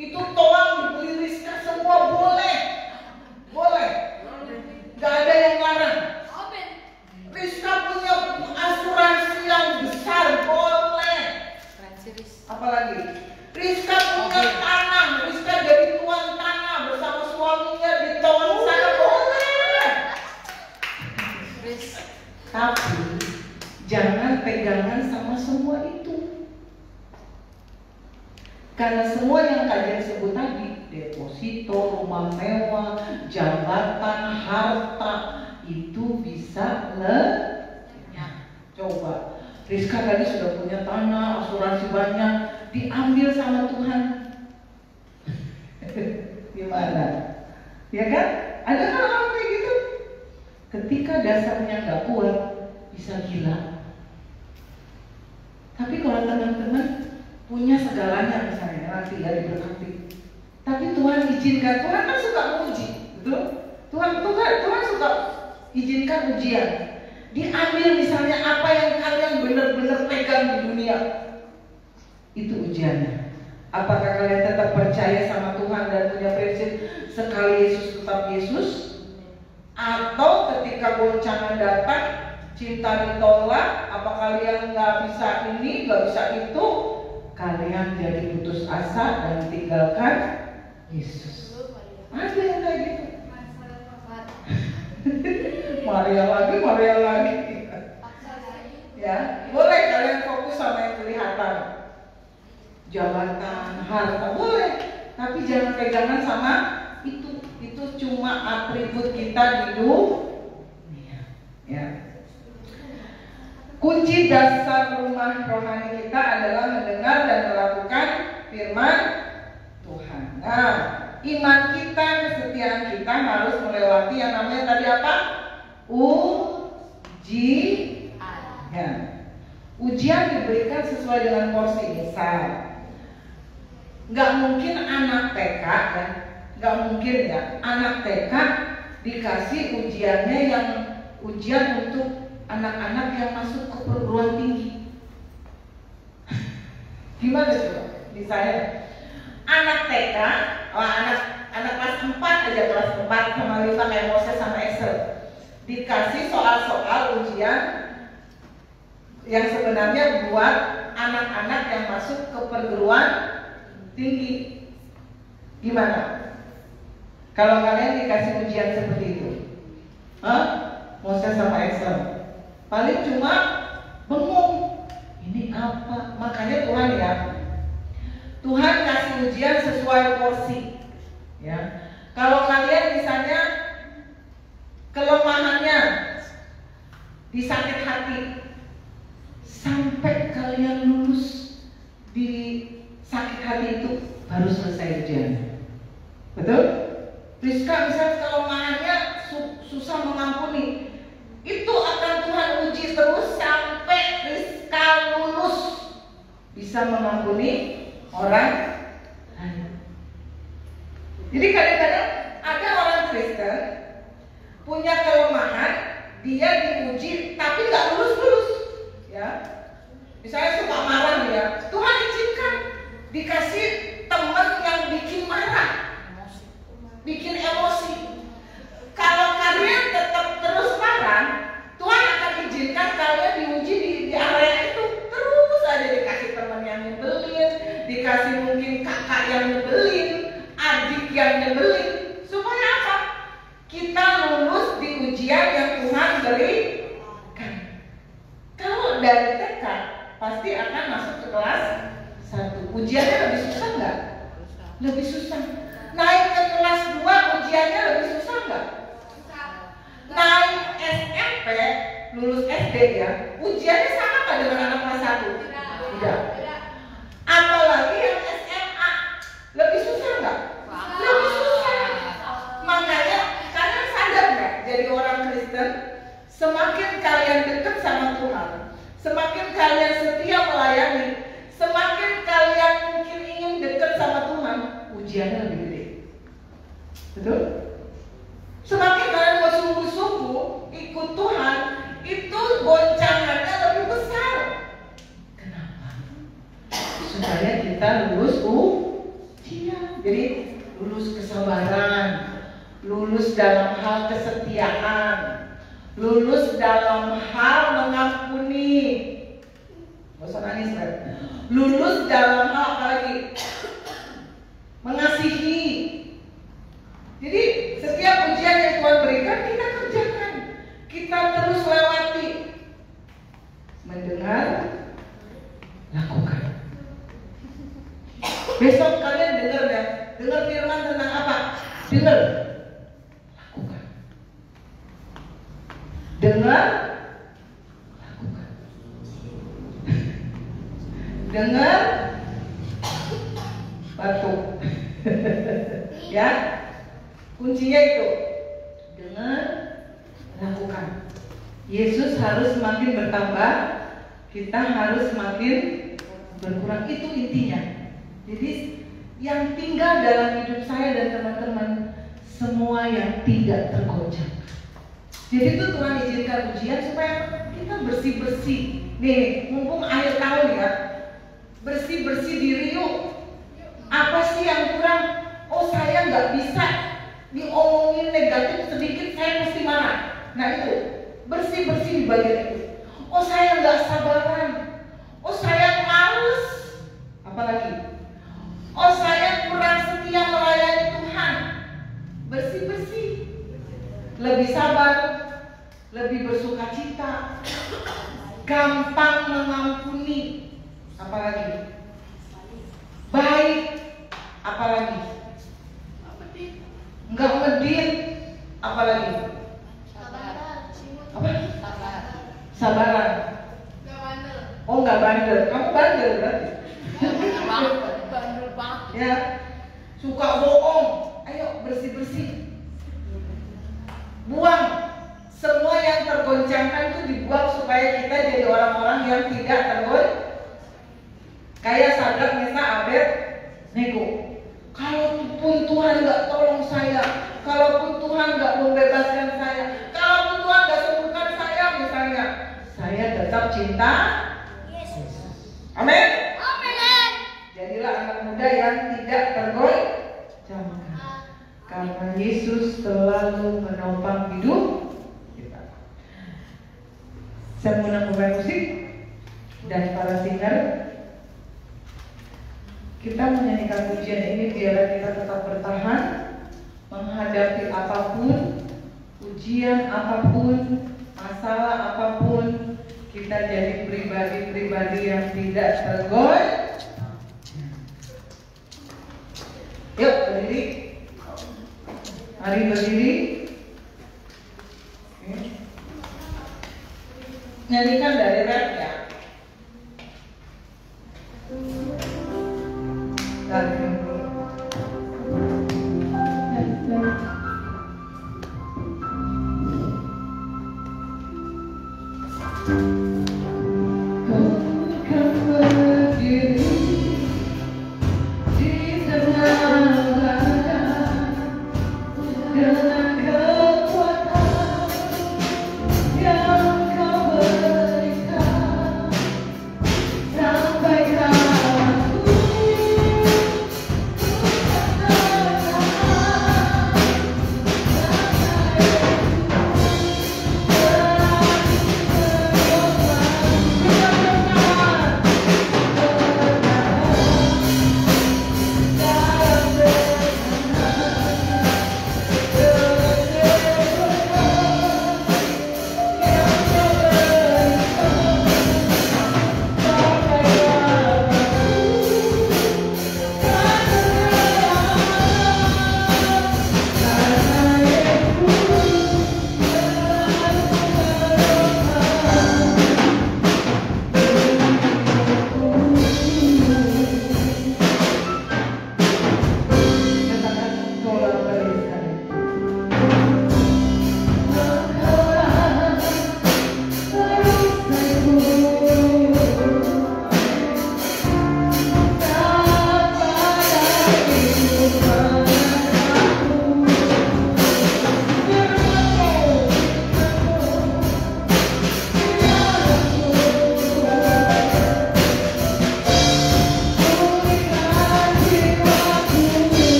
Itu toang dibeli Rizka semua, boleh. Gak ada yang larang. Rizka punya asuransi yang besar, boleh. Apalagi Rizka punya tanah, Rizka jadi tuan tanah bersama suaminya di tahun sana, boleh. Tapi jangan pegangan sama semua itu. Karena semua yang kalian sebut tadi, deposito, rumah mewah, jabatan, harta, itu bisa lenyap. Coba, Rizka tadi sudah punya tanah, asuransi banyak, diambil sama Tuhan. Gimana? Ya kan? Ada hal-hal kayak gitu. Ketika dasarnya nggak kuat, bisa gila. Tapi kalau teman-teman punya segalanya, misalnya nanti ya diberkati, tapi Tuhan izinkan, Tuhan kan suka menguji, betul? Tuhan suka izinkan ujian. Diambil misalnya apa yang kalian benar-benar pegang di dunia, itu ujiannya. Apakah kalian tetap percaya sama Tuhan dan punya prinsip sekali Yesus tetap Yesus? Atau ketika goncangan datang, cinta ditolak, apa kalian nggak bisa ini, nggak bisa itu, kalian jadi putus asa dan tinggalkan Yesus? Ada yang kayak gitu. Maria lagi. Ya, boleh kalian fokus sama yang kelihatan, jabatan, harta, boleh. Tapi jangan pegangan sama itu. Itu cuma atribut kita di dunia. Ya. Kunci dasar rumah rohani kita adalah mendengar dan melakukan firman Tuhan. Nah, iman kita, kesetiaan kita harus melewati yang namanya tadi apa? Ujian. Ya. Ujian diberikan sesuai dengan porsi. Misal, nggak mungkin anak TK ya, nggak mungkin ya anak TK dikasih ujiannya yang ujian untuk anak-anak yang masuk ke perguruan tinggi. Gimana coba? Misalnya anak TK, anak kelas 4 aja, kelas 4 sama 5 kayak Moses sama Esther, dikasih soal-soal ujian yang sebenarnya buat anak-anak yang masuk ke perguruan tinggi. Gimana? Kalau kalian dikasih ujian seperti itu, Moses sama Esther, paling cuma bengong. Ini apa? Makanya Tuhan kasih ujian sesuai porsi. Ya. Kalau kalian misalnya kelemahannya di sakit hati, sampai kalian lulus di sakit hati itu baru selesai ujian. Betul? Rizka misalnya kelemahannya susah mengampuni, itu akan Tuhan uji terus sampai Rizka lulus bisa mengampuni orang lain. Jadi kadang-kadang ada orang Kristen punya kelemahan, dia diuji tapi nggak lulus-lulus, ya. Misalnya suka marah dia, Tuhan izinkan dikasih teman yang bikin marah, bikin emosi. Kalau kalian tetap terus marah, Tuhan akan izinkan kalian diuji di area itu. Terus aja dikasih teman yang nyebelin, dikasih mungkin kakak yang nyebelin, adik yang nyebelin. Supaya apa? Kita lulus di ujian yang Tuhan berikan. Kalau dari TK pasti akan masuk ke kelas 1. Ujiannya lebih susah nggak? Lebih susah. Naik ke kelas 2 ujiannya lebih susah nggak? Naik SMP, lulus SD ya, ujiannya sama nggak dengan anak kelas 1? Tidak. Apalagi yang SMA, lebih susah nggak? Lebih susah. Makanya kalian sadar nggak? Jadi orang Kristen, semakin kalian dekat sama Tuhan, semakin kalian setia melayani, semakin kalian mungkin ingin dekat sama Tuhan, ujiannya lebih gede. Betul? Semakin kalian mau sungguh-sungguh ikut Tuhan, itu goncangannya lebih besar. Kenapa? Supaya kita lulus ujian. Jadi lulus kesabaran, lulus dalam hal kesetiaan, lulus dalam hal mengampuni. Gak usah nangis, kan? Lulus dalam hal apa lagi? Mengasihi. Jadi setiap ujian yang Tuhan berikan kita kerjakan, kita terus lewati. Mendengar, lakukan. Besok kalian dengar ya, dengar firman tentang apa? Dengar, lakukan. Dengar, lakukan. Dengar, batuk. Ya, kuncinya itu dengar, lakukan. Yesus harus semakin bertambah, kita harus semakin berkurang. Itu intinya. Jadi yang tinggal dalam hidup saya dan teman-teman semua yang tidak tergoncang. Jadi itu Tuhan izinkan ujian supaya kita bersih-bersih. Nih, mumpung akhir tahun ya, bersih-bersih diri yuk. Apa sih yang kurang? Oh, saya nggak bisa diomongin negatif sedikit, saya mesti marah. Nah itu, bersih-bersih di bagian itu. Oh, saya nggak sabaran. Oh, saya males. Apalagi? Oh, saya kurang setia melayani Tuhan. Bersih-bersih. Lebih sabar, lebih bersukacita, gampang mengampuni. Apalagi? Baik. Apalagi? Enggak medit. Apalagi? Apa? Sabaran. Oh, enggak bandel. Kamu bandel berarti? Bandel banget. Ya. Suka bohong. Ayo bersih-bersih. Buang semua yang tergoncangkan, itu dibuang supaya kita jadi orang-orang yang tidak tergoncang. Kayak Sadrak, Mesah, Abednego. Kalaupun Tuhan nggak tolong saya, kalaupun Tuhan nggak membebaskan saya, kalaupun Tuhan nggak sembuhkan saya misalnya, saya tetap cinta Yesus. Amin. Amin. Jadilah anak muda yang tidak tergoncangkan, karena Yesus selalu menopang hidup kita. Saya mau main musik dan para singer. Kita menyanyikan pujian ini biar kita tetap bertahan menghadapi apapun, ujian apapun, masalah apapun. Kita jadi pribadi-pribadi yang tidak tergoncang. Yuk berdiri. Mari berdiri. Nyanyikan dari rap ya. Dan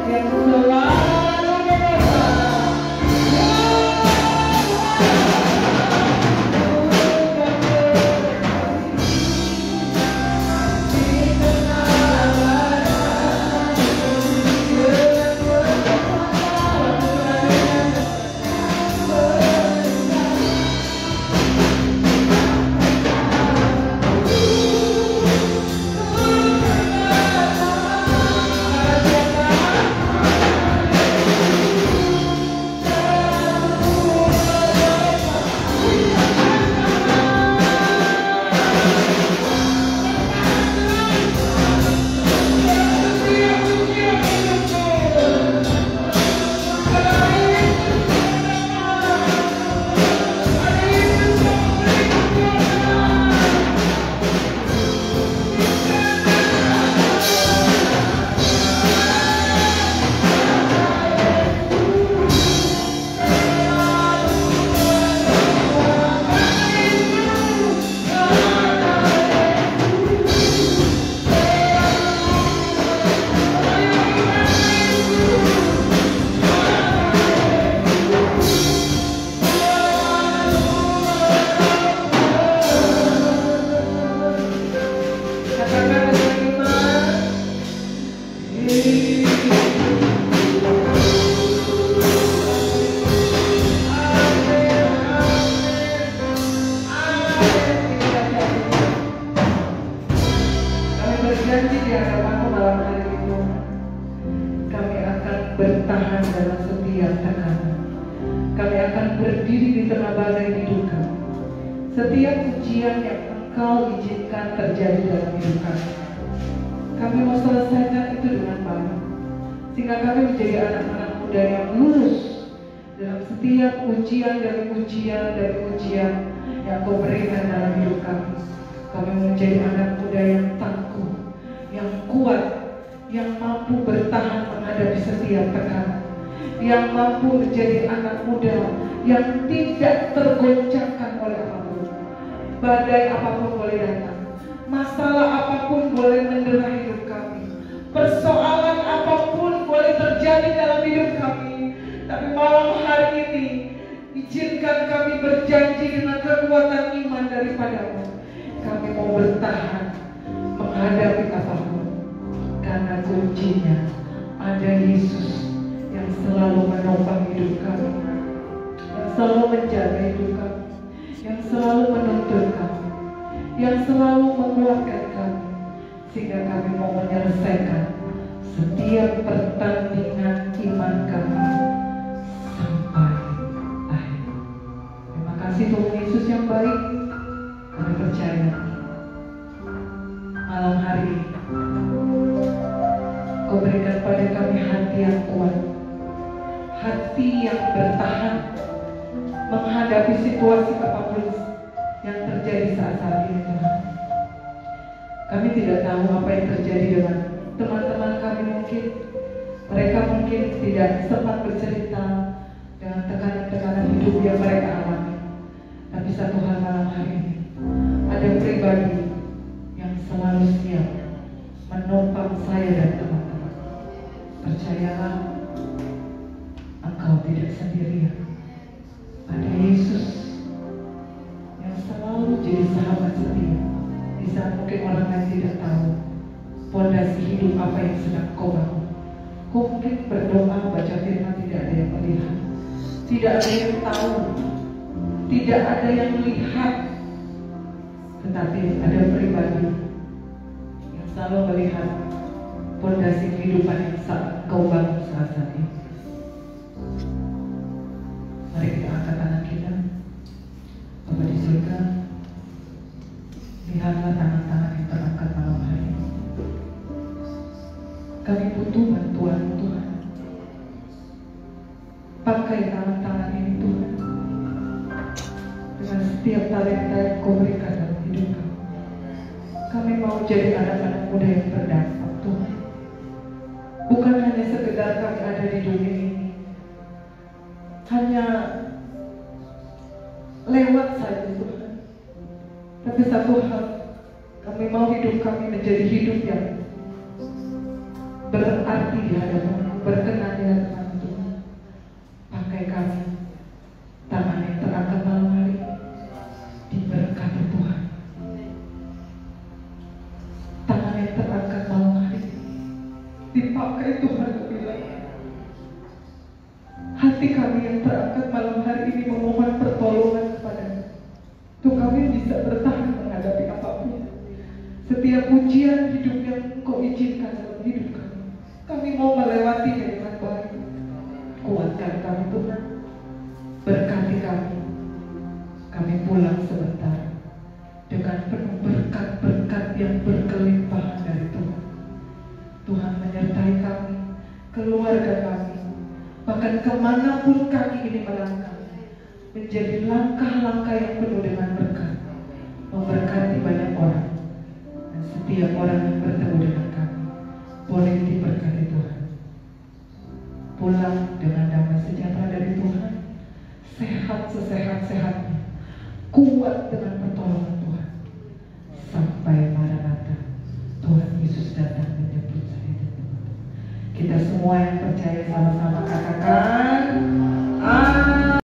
Yang selalu bertahan dalam setiap tekanan. Kami akan berdiri di tengah badai hidup kami. Setiap ujian yang Engkau izinkan terjadi dalam hidup kami, kami mau selesaikan itu dengan baik, sehingga kami menjadi anak-anak muda yang lulus dalam setiap ujian dari ujian yang Kau berikan dalam hidup kami. Kami menjadi anak muda yang tangguh, yang kuat, yang mampu bertahan menghadapi setiap tekanan, yang mampu menjadi anak muda yang tidak tergoncangkan oleh apapun. Badai apapun boleh datang, masalah apapun boleh mendera hidup kami, persoalan apapun boleh terjadi dalam hidup kami. Tapi malam hari ini izinkan kami berjanji dengan kekuatan iman daripada-Mu. Kami mau bertahan menghadapi apapun, karena kuncinya ada Yesus yang selalu menopang hidup kami, yang selalu menjaga hidup kami, yang selalu menuntun kami, yang selalu menguatkan kami, sehingga kami mau menyelesaikan setiap pertandingan iman kami sampai akhir. Terima kasih Tuhan Yesus yang baik. Kami percaya malam hari ini Kau berikan pada kami hati yang kuat, hati yang bertahan menghadapi situasi apapun yang terjadi saat ini Tuhan. Kami tidak tahu apa yang terjadi dengan teman-teman kami mungkin. Mereka mungkin tidak sempat bercerita dengan tekanan-tekanan hidup yang mereka alami. Tapi satu hal malam hari ini, ada pribadi yang selalu siap menopang saya dan teman-teman. Percayalah, engkau tidak sendirian. Ada Yesus yang selalu jadi sahabat setia di saat mungkin orang lain tidak tahu fondasi hidup apa yang sedang kau bangun. Kau mungkin berdoa, baca firman, tidak ada yang melihat, tidak ada yang tahu, tidak ada yang melihat. Tetapi ada pribadi yang selalu melihat fondasi kehidupan yang saat kau bangun saat ini. Mari kita angkat tangan kita. Bapa di surga, lihatlah tangan-tangan yang terangkat malam hari ini. Kami butuh bantuan Tuhan. Pakai tangan-tangan ini Tuhan, dengan setiap talenta yang Kau berikan dalam hidup kami. Kami mau jadi anak-anak muda yang berdampak Tuhan. Bukan hanya sekedar kami ada di dunia ini, hanya lewat saja Tuhan. Tapi satu hal, kami mau hidup kami menjadi hidup yang berarti di hadapan-Mu, berkenan di hadapan-Mu Tuhan. Pakai kami, tangan yang terangkat malam hari ini, diberkati Tuhan. Tangan yang terangkat malam hari ini, dipakai Tuhan lebih lagi. Hati kami yang terangkat malam hari ini memohon pertolongan kepada-Mu, untuk kami bisa bertahan menghadapi apapun. Setiap ujian hidup yang Engkau izinkan dalam hidup kami, kami mau melewatinya dengan baik. Kuatkan kami Tuhan, berkati kami. Kami pulang sebentar dengan penuh berkat-berkat yang berkelimpahan dari Tuhan. Tuhan menyertai kami, keluarga kami, bahkan kemanapun kaki ini melangkah, menjadi langkah-langkah yang penuh dengan berkat, memberkati banyak orang, dan setiap orang yang bertemu dengan kami boleh diberkati Tuhan. Pulang dengan damai sejahtera dari Tuhan, sehat sesehat-sehatnya, kuat dengan pertolongan Tuhan, sampai Maranatha Tuhan Yesus datang menjemput saya dan teman-teman. Kita semua yang percaya sama-sama katakan amin.